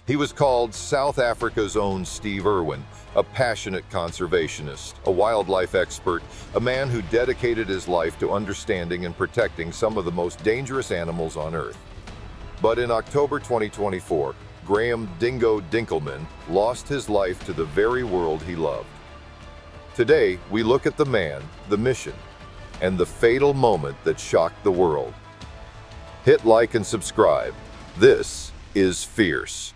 He was called South Africa's own Steve Irwin, a passionate conservationist, a wildlife expert, a man who dedicated his life to understanding and protecting some of the most dangerous animals on Earth. But in October 2024, Graham Dingo Dinkelman lost his life to the very world he loved. Today, we look at the man, the mission, and the fatal moment that shocked the world. Hit like and subscribe. This is Fierce.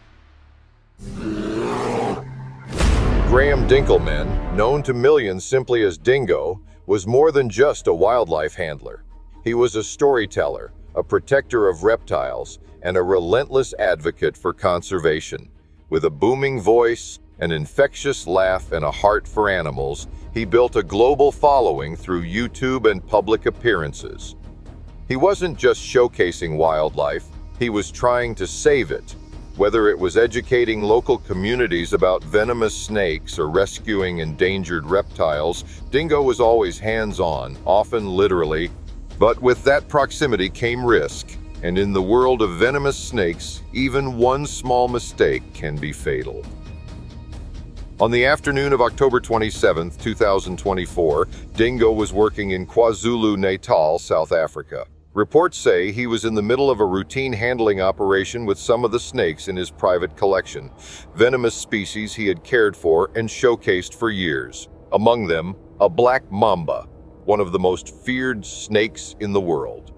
Graham Dinkelman, known to millions simply as Dingo, was more than just a wildlife handler. He was a storyteller, a protector of reptiles, and a relentless advocate for conservation. With a booming voice, an infectious laugh, and a heart for animals, he built a global following through YouTube and public appearances. He wasn't just showcasing wildlife, he was trying to save it. Whether it was educating local communities about venomous snakes or rescuing endangered reptiles, Dingo was always hands-on, often literally. But with that proximity came risk, and in the world of venomous snakes, even one small mistake can be fatal. On the afternoon of October 27, 2024, Dingo was working in KwaZulu-Natal, South Africa. Reports say he was in the middle of a routine handling operation with some of the snakes in his private collection, venomous species he had cared for and showcased for years. Among them, a black mamba, one of the most feared snakes in the world.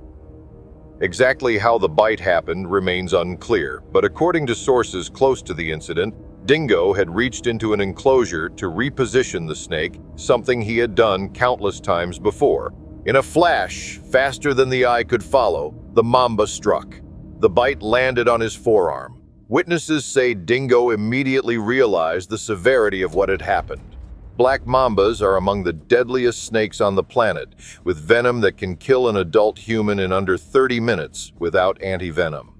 Exactly how the bite happened remains unclear, but according to sources close to the incident, Dingo had reached into an enclosure to reposition the snake, something he had done countless times before. In a flash, faster than the eye could follow, the mamba struck. The bite landed on his forearm. Witnesses say Dingo immediately realized the severity of what had happened. Black mambas are among the deadliest snakes on the planet, with venom that can kill an adult human in under 30 minutes without anti-venom.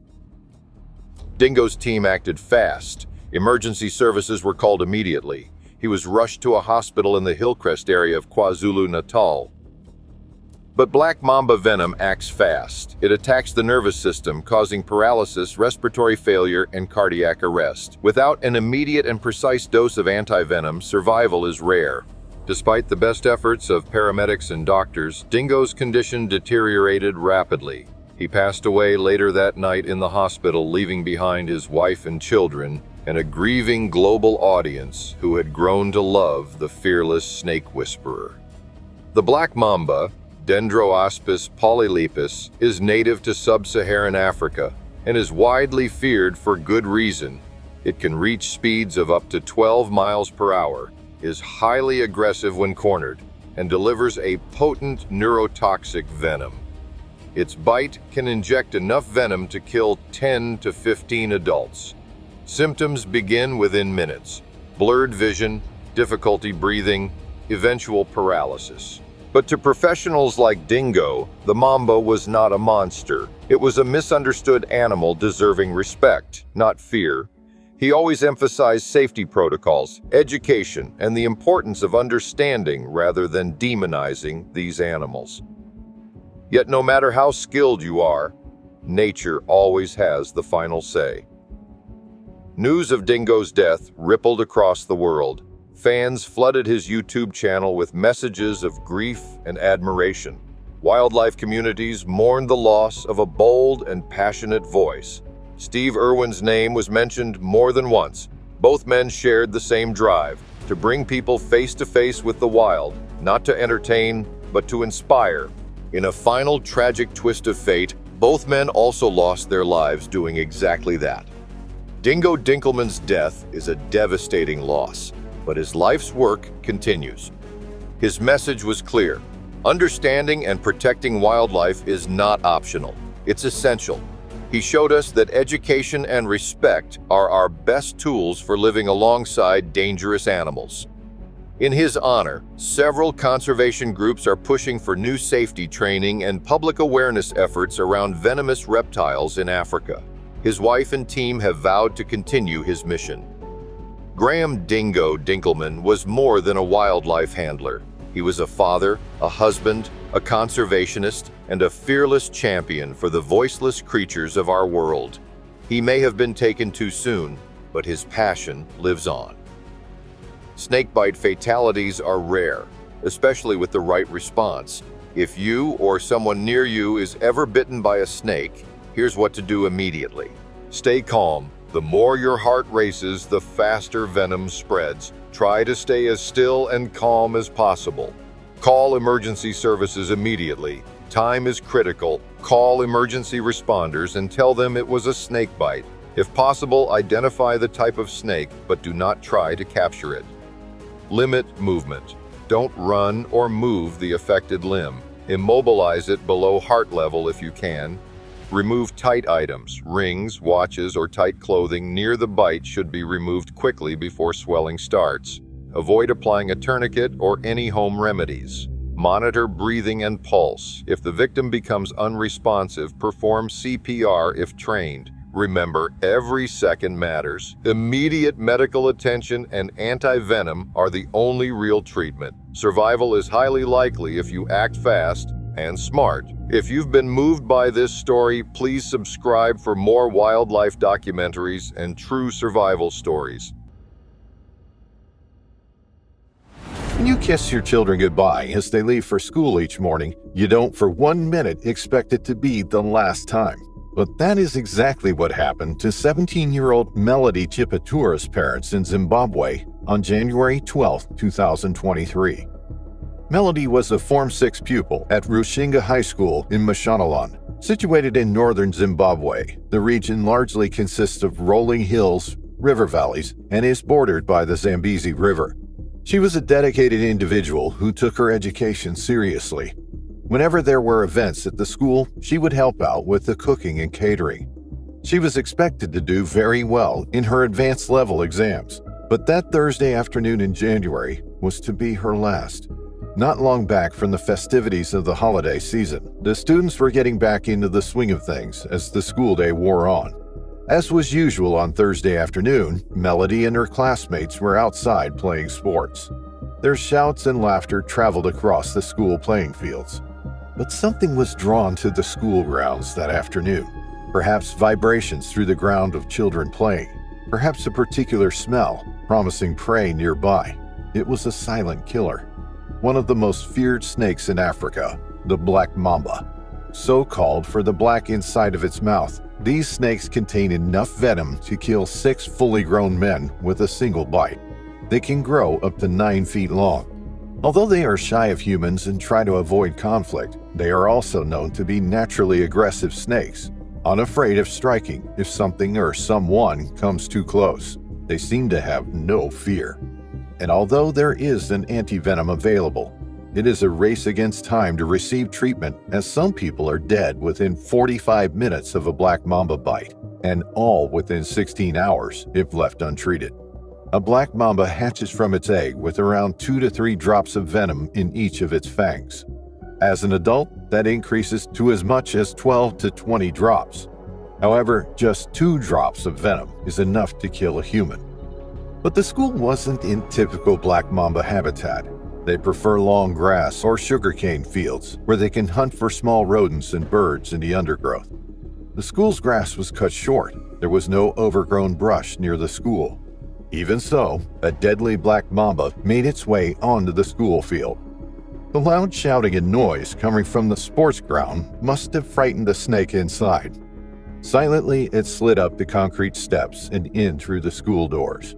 Dingo's team acted fast. Emergency services were called immediately. He was rushed to a hospital in the Hillcrest area of KwaZulu-Natal. But black mamba venom acts fast. It attacks the nervous system, causing paralysis, respiratory failure, and cardiac arrest. Without an immediate and precise dose of anti-venom, survival is rare. Despite the best efforts of paramedics and doctors, Dingo's condition deteriorated rapidly. He passed away later that night in the hospital, leaving behind his wife and children, and a grieving global audience who had grown to love the fearless snake whisperer. The black mamba, Dendroaspis polylepis, is native to sub-Saharan Africa and is widely feared for good reason. It can reach speeds of up to 12 miles per hour, is highly aggressive when cornered, and delivers a potent neurotoxic venom. Its bite can inject enough venom to kill 10 to 15 adults. Symptoms begin within minutes: blurred vision, difficulty breathing, eventual paralysis. But to professionals like Dingo, the mamba was not a monster. It was a misunderstood animal deserving respect, not fear. He always emphasized safety protocols, education, and the importance of understanding rather than demonizing these animals. Yet no matter how skilled you are, nature always has the final say. News of Dingo's death rippled across the world. Fans flooded his YouTube channel with messages of grief and admiration. Wildlife communities mourned the loss of a bold and passionate voice. Steve Irwin's name was mentioned more than once. Both men shared the same drive, to bring people face to face with the wild, not to entertain, but to inspire. In a final tragic twist of fate, both men also lost their lives doing exactly that. Dingo Dinkelman's death is a devastating loss, but his life's work continues. His message was clear: understanding and protecting wildlife is not optional, it's essential. He showed us that education and respect are our best tools for living alongside dangerous animals. In his honor, several conservation groups are pushing for new safety training and public awareness efforts around venomous reptiles in Africa. His wife and team have vowed to continue his mission. Graham Dingo Dinkelman was more than a wildlife handler. He was a father, a husband, a conservationist, and a fearless champion for the voiceless creatures of our world. He may have been taken too soon, but his passion lives on. Snakebite fatalities are rare, especially with the right response. If you or someone near you is ever bitten by a snake, here's what to do immediately. Stay calm. The more your heart races, the faster venom spreads. Try to stay as still and calm as possible. Call emergency services immediately. Time is critical. Call emergency responders and tell them it was a snake bite. If possible, identify the type of snake, but do not try to capture it. Limit movement. Don't run or move the affected limb. Immobilize it below heart level if you can. Remove tight items. Rings, watches, or tight clothing near the bite should be removed quickly before swelling starts. Avoid applying a tourniquet or any home remedies. Monitor breathing and pulse. If the victim becomes unresponsive, perform CPR if trained. Remember, every second matters. Immediate medical attention and anti-venom are the only real treatment. Survival is highly likely if you act fast and smart. If you've been moved by this story, please subscribe for more wildlife documentaries and true survival stories. When you kiss your children goodbye as they leave for school each morning, you don't for 1 minute expect it to be the last time. But that is exactly what happened to 17-year-old Melody Chiputura's parents in Zimbabwe on January 12, 2023. Melody was a Form 6 pupil at Rushinga High School in Mashonaland. Situated in northern Zimbabwe, the region largely consists of rolling hills, river valleys, and is bordered by the Zambezi River. She was a dedicated individual who took her education seriously. Whenever there were events at the school, she would help out with the cooking and catering. She was expected to do very well in her advanced level exams, but that Thursday afternoon in January was to be her last. Not long back from the festivities of the holiday season, the students were getting back into the swing of things as the school day wore on. As was usual on Thursday afternoon, Melody and her classmates were outside playing sports. Their shouts and laughter traveled across the school playing fields. But something was drawn to the school grounds that afternoon. Perhaps vibrations through the ground of children playing. Perhaps a particular smell, promising prey nearby. It was a silent killer. One of the most feared snakes in Africa, the black mamba. So called for the black inside of its mouth, these snakes contain enough venom to kill 6 fully grown men with a single bite. They can grow up to 9 feet long. Although they are shy of humans and try to avoid conflict, they are also known to be naturally aggressive snakes, unafraid of striking if something or someone comes too close. They seem to have no fear. And although there is an anti-venom available, it is a race against time to receive treatment, as some people are dead within 45 minutes of a black mamba bite, and all within 16 hours if left untreated. A black mamba hatches from its egg with around 2 to 3 drops of venom in each of its fangs. As an adult, that increases to as much as 12 to 20 drops. However, just 2 drops of venom is enough to kill a human. But the school wasn't in typical black mamba habitat. They prefer long grass or sugarcane fields where they can hunt for small rodents and birds in the undergrowth. The school's grass was cut short. There was no overgrown brush near the school. Even so, a deadly black mamba made its way onto the school field. The loud shouting and noise coming from the sports ground must have frightened the snake inside. Silently, it slid up the concrete steps and in through the school doors.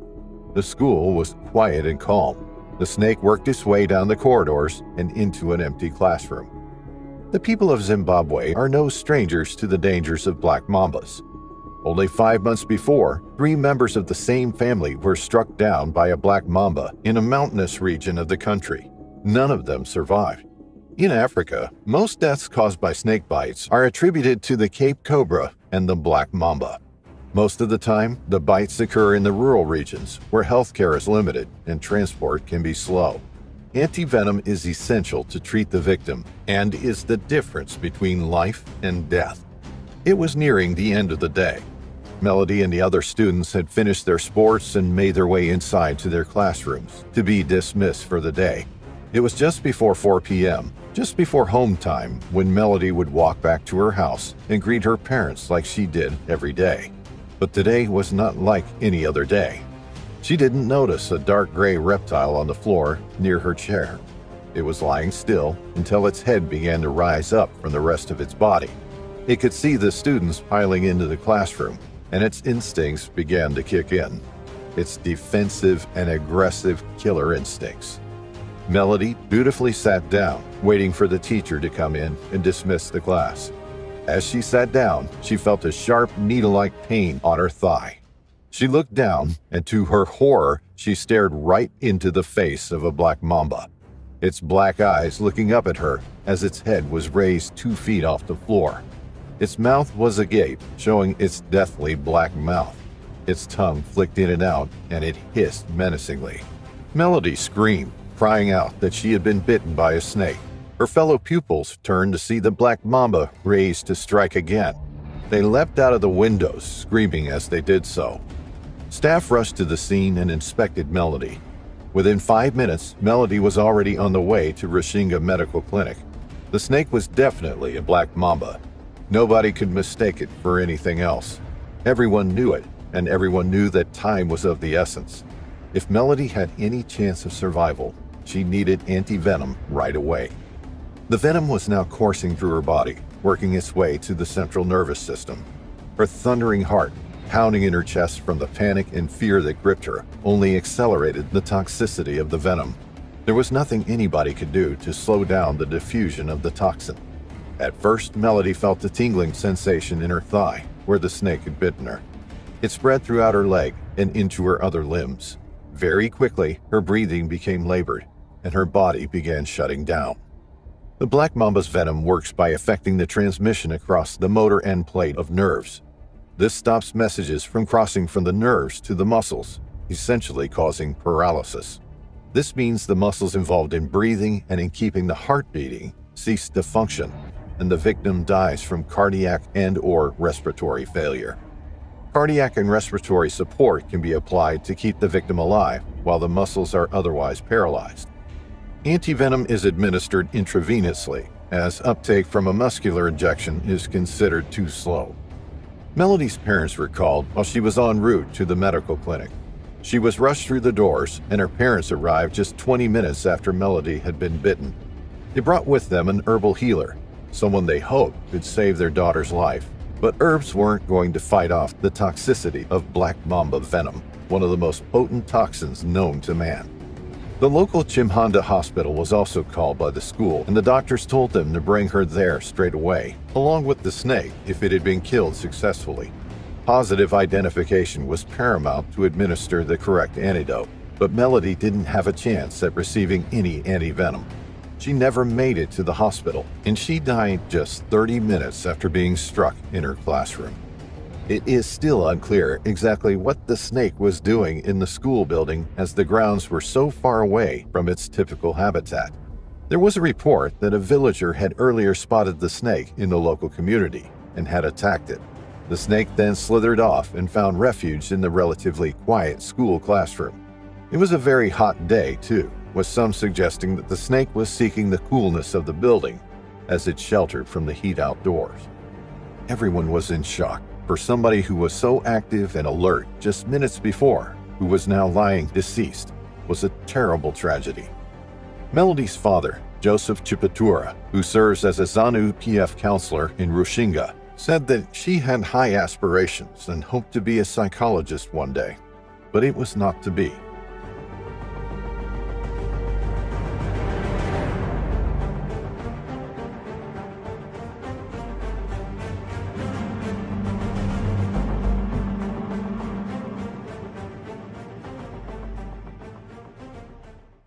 The school was quiet and calm. The snake worked its way down the corridors and into an empty classroom. The people of Zimbabwe are no strangers to the dangers of black mambas. Only 5 months before, 3 members of the same family were struck down by a black mamba in a mountainous region of the country. None of them survived. In Africa, most deaths caused by snake bites are attributed to the Cape cobra and the black mamba. Most of the time, the bites occur in the rural regions where healthcare is limited and transport can be slow. Anti-venom is essential to treat the victim and is the difference between life and death. It was nearing the end of the day. Melody and the other students had finished their sports and made their way inside to their classrooms to be dismissed for the day. It was just before 4 p.m., just before home time, when Melody would walk back to her house and greet her parents like she did every day. But today was not like any other day. She didn't notice a dark gray reptile on the floor near her chair. It was lying still until its head began to rise up from the rest of its body. It could see the students piling into the classroom, and its instincts began to kick in. Its defensive and aggressive killer instincts. Melody dutifully sat down, waiting for the teacher to come in and dismiss the class. As she sat down, she felt a sharp, needle-like pain on her thigh. She looked down, and to her horror, she stared right into the face of a black mamba, its black eyes looking up at her as its head was raised 2 feet off the floor. Its mouth was agape, showing its deathly black mouth. Its tongue flicked in and out, and it hissed menacingly. Melody screamed, crying out that she had been bitten by a snake. Her fellow pupils turned to see the black mamba raised to strike again. They leapt out of the windows, screaming as they did so. Staff rushed to the scene and inspected Melody. Within 5 minutes, Melody was already on the way to Rushinga Medical Clinic. The snake was definitely a black mamba. Nobody could mistake it for anything else. Everyone knew it, and everyone knew that time was of the essence. If Melody had any chance of survival, she needed anti-venom right away. The venom was now coursing through her body, working its way to the central nervous system. Her thundering heart, pounding in her chest from the panic and fear that gripped her, only accelerated the toxicity of the venom. There was nothing anybody could do to slow down the diffusion of the toxin. At first, Melody felt a tingling sensation in her thigh, where the snake had bitten her. It spread throughout her leg and into her other limbs. Very quickly, her breathing became labored, and her body began shutting down. The black mamba's venom works by affecting the transmission across the motor end plate of nerves. This stops messages from crossing from the nerves to the muscles, essentially causing paralysis. This means the muscles involved in breathing and in keeping the heart beating cease to function, and the victim dies from cardiac and/or respiratory failure. Cardiac and respiratory support can be applied to keep the victim alive while the muscles are otherwise paralyzed. Antivenom is administered intravenously, as uptake from a muscular injection is considered too slow. Melody's parents recalled while she was en route to the medical clinic. She was rushed through the doors, and her parents arrived just 20 minutes after Melody had been bitten. They brought with them an herbal healer, someone they hoped could save their daughter's life. But herbs weren't going to fight off the toxicity of black mamba venom, one of the most potent toxins known to man. The local Chimhanda hospital was also called by the school, and the doctors told them to bring her there straight away, along with the snake if it had been killed successfully. Positive identification was paramount to administer the correct antidote, but Melody didn't have a chance at receiving any antivenom. She never made it to the hospital, and she died just 30 minutes after being struck in her classroom. It is still unclear exactly what the snake was doing in the school building, as the grounds were so far away from its typical habitat. There was a report that a villager had earlier spotted the snake in the local community and had attacked it. The snake then slithered off and found refuge in the relatively quiet school classroom. It was a very hot day, too, with some suggesting that the snake was seeking the coolness of the building as it sheltered from the heat outdoors. Everyone was in shock. For somebody who was so active and alert just minutes before, who was now lying deceased, was a terrible tragedy. Melody's father, Joseph Chiputura, who serves as a ZANU-PF counselor in Rushinga, said that she had high aspirations and hoped to be a psychologist one day, but it was not to be.